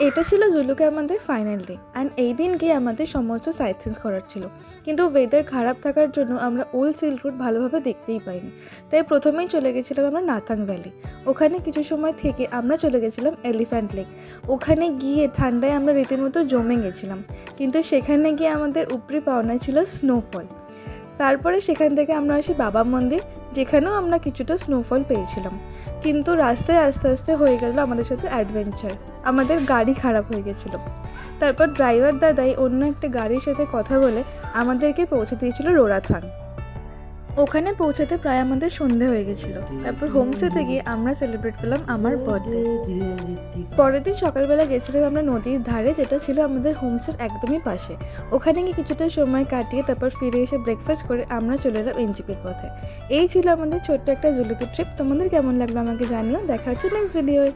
এটা ছিল জুলু ক্যাম্পের ফাইনাল ডে অ্যান্ড এই দিন গিয়ে আমাদের সমস্ত সাইট সিনস করার ছিল, কিন্তু ওয়েদার খারাপ থাকার জন্য আমরা ওল্ড সিল্ক রুট ভালোভাবে দেখতেই পাইনি। তাই প্রথমেই চলে গেছিলাম আমরা নাথাং ভ্যালি। ওখানে কিছু সময় থেকে আমরা চলে গেছিলাম এলিফ্যান্ট লেক। ওখানে গিয়ে ঠান্ডায় আমরা রীতিমতো জমে গেছিলাম, কিন্তু সেখানে গিয়ে আমাদের উপরি পাওনা ছিল স্নোফল। তারপরে সেখান থেকে আমরা আসি বাবা মন্দির, যেখানেও আমরা কিছুটা স্নোফল পেয়েছিলাম। কিন্তু রাস্তায় আস্তে আস্তে হয়ে গেল আমাদের সাথে অ্যাডভেঞ্চার, আমাদের গাড়ি খারাপ হয়ে গেছিলো। তারপর ড্রাইভার দাদাই অন্য একটা গাড়ির সাথে কথা বলে আমাদেরকে পৌঁছে দিয়েছিল রোরাথাং। ওখানে পৌঁছাতে প্রায় আমাদের সন্ধে হয়ে গেছিলো। তারপর হোমস্টেতে গিয়ে আমরা সেলিব্রেট করলাম আমার বার্থডে। পরের দিন সকালবেলা গেছিলাম আমরা নদীর ধারে, যেটা ছিল আমাদের হোমস্টের একদমই পাশে। ওখানে গিয়ে কিছুটা সময় কাটিয়ে তারপর ফিরে এসে ব্রেকফাস্ট করে আমরা চলে এলাম এনজিপির পথে। এই ছিল আমাদের ছোট্ট একটা জুলুকি ট্রিপ। তোমাদের কেমন লাগলো আমাকে জানিও। দেখা হচ্ছে নেক্সট ভিডিওয়।